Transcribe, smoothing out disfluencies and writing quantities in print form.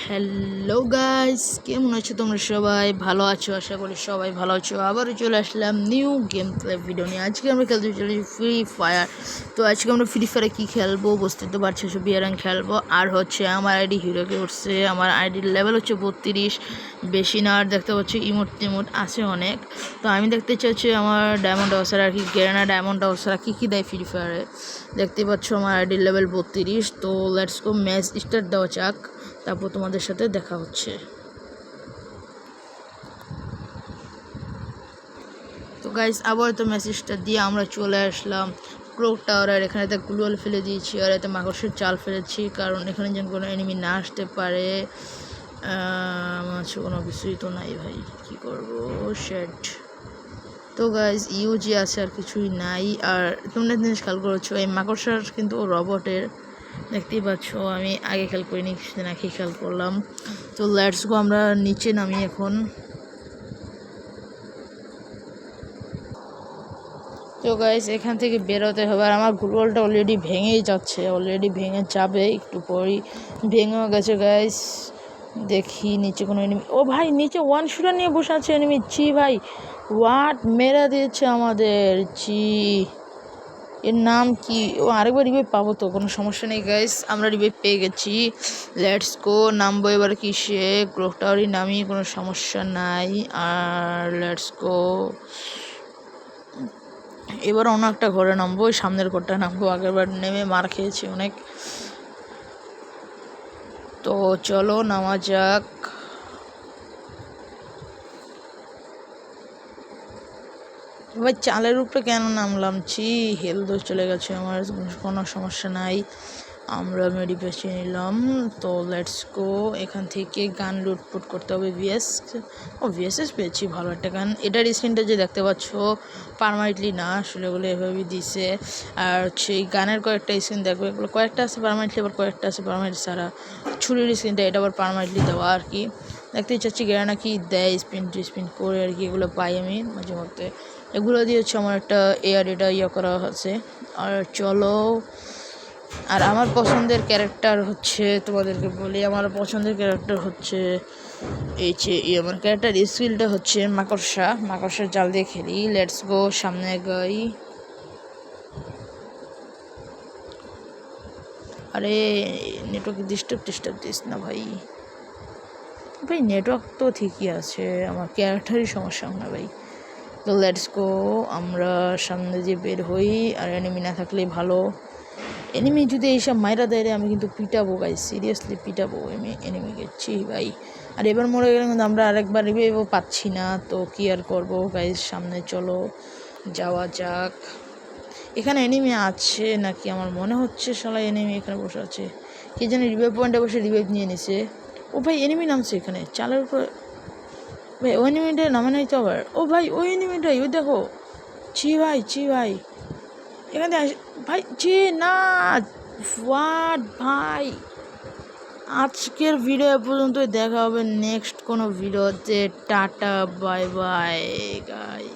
Hello guys, কেমন আছো তোমরা? সবাই ভালো আছো? আশা করি সবাই ভালো আছো। আবারও চলে আসলাম নিউ গেম প্লে ভিডিও নিয়ে। আজকে আমরা খেলতে চলেছি ফ্রি ফায়ার। তো আজকে আমরা ফ্রি ফায়ারে কী খেলবো বুঝতে তো পারছো, বিয়ারাং খেলবো। আর হচ্ছে আমার আইডি হিরোকে উঠছে, আমার আইডির লেভেল হচ্ছে 32, বেশি না। আর দেখতে পাচ্ছি ইমোট আছে অনেক। তো আমি দেখতে চাচ্ছি আমার ডায়মন্ড হাউসার আর কি গেরানা ডায়মন্ড হাউসার কী দেয় ফ্রি ফায়ারে। দেখতে পাচ্ছ আমার আইডির লেভেল 32। তো লেটস গো, ম্যাচ স্টার্ট দেওয়া যাক, তারপর তোমাদের সাথে দেখা হচ্ছে। তো গাইস, আবার তো মেসেজটা দিয়ে আমরা চলে আসলাম ক্লক টাওয়ার। আর এখানে তো গ্লুয়াল ফেলে দিয়েছি, আর এতে মাকড়সার চাল ফেলেছি, কারণ এখানে যেন কোনো এনিমি না আসতে পারে। আমার কোনো কিছুই তো নাই ভাই, কী করবো শেট। তো গাইস, ইউজি আছে আর কিছুই নাই। আর তোমরা জিনিস খেয়াল করেছো, এই মাকড়সার কিন্তু রবটের, দেখতেই পাচ্ছ। আমি আগে খেয়াল করিনি, কিছুদিন আগে খেয়াল করলাম। তো লেটস গো, আমরা নিচে নামি এখন। তো গাইস, এখান থেকে বেরোতে হবে। আর আমার গ্লুয়ালটা অলরেডি ভেঙেই যাচ্ছে, ভেঙে যাবে, একটু পরই ভেঙেও গেছে গাইস। দেখি নিচে কোনো এনিমি। ও ভাই, নিচে ওয়ান শুটার নিয়ে বসে আছে এনিমি। চি ভাই, ওয়াট মেরা দিয়েছে আমাদের। চি, এর নাম কি? ও আরেকবার রিভাইভ পাবো তো, কোনো সমস্যা নেই গাইস, আমরা রিভাইভ পেয়ে গেছি। লেটস গো, নামবো এবার কিসে? ক্লক টাওয়ারই নামি, কোনো সমস্যা নাই। আর লেটস গো, এবার অন্য একটা ঘরে নামবো, ওই সামনের ঘরটা নামবো। আগেরবার নেমে মার খেয়েছি অনেক। তো চলো নামা যাক। এবার চালের উপরে কেন নামলাম? হেলথ চলে গেছে আমার, কোনো সমস্যা নাই। আমরা মেডি পেঁচে নিলাম। তো লেটস গো, এখান থেকে গান লুটপুট করতে হবে। ভিএসএস পেয়েছি, ভালো একটা গান। এটার স্ক্রিনটা যে দেখতে পাচ্ছ পারমানেন্টলি না, আসলে ওগুলো এভাবেই দিছে। আর হচ্ছে এই গানের কয়েকটা স্ক্রিন দেখবে, এগুলো কয়েকটা আছে পারমানেন্টলি, আবার কয়েকটা আছে পারমানেন্ট ছাড়া। ছুরির স্ক্রিনটা এটা আবার পারমানেন্টলি দেওয়া আর কি। দেখতেই চাচ্ছি গেরানা কি দেয়, স্পিন করে আর কি, এগুলো পাই আমি মাঝে মধ্যে। এগুলো দিয়ে হচ্ছে আমার একটা এয়ার এটা করা আছে। আর চলো, আর আমার পছন্দের ক্যারেক্টার হচ্ছে, তোমাদেরকে বলি, আমার পছন্দের ক্যারেক্টার হচ্ছে এই যে আমার ক্যারেক্টার স্কিলটা হচ্ছে মাকড়সার জাল দিয়ে খেলি। লেটস গো, সামনে গাই। আরে নেটওয়ার্ক ডিস্টার্ব দিস না ভাই। নেটওয়ার্ক তো ঠিকই আছে, আমার ক্যারেক্টারই সমস্যা না ভাই। তো লেটস গো, আমরা সামনে যে বের হই। আর এনিমি না থাকলেই ভালো। এনিমি যদি এইসব মাইরা দেয়, আমি কিন্তু পিটাবো গাই, সিরিয়াসলি পিটাবো এনিমিকে। ভাই, আর এবার মরে গেলে কিন্তু আমরা আরেকবার রিভাইভও পাচ্ছি না। তো কি আর করবো গাইস, সামনে চলো যাওয়া যাক। এখানে এনিমি আছে নাকি? আমার মনে হচ্ছে শালা এনিমি এখানে বসে আছে। কে জানি রিভাইভ পয়েন্টে বসে রিভাইভ নিয়ে নিছে। ও ভাই, এনিমি নামছে এখানে চালের উপর। ভাই ওই এনিমিটা নামে নাই তো আবার। ও ভাই, ওই এনিমিটাই, ওই দেখো। ভাই এখানে ভাই, না। হোয়াট ভাই, আজকের ভিডিও পর্যন্ত, দেখা হবে নেক্সট কোনো ভিডিওতে। টাটা, বাই বাই গাই।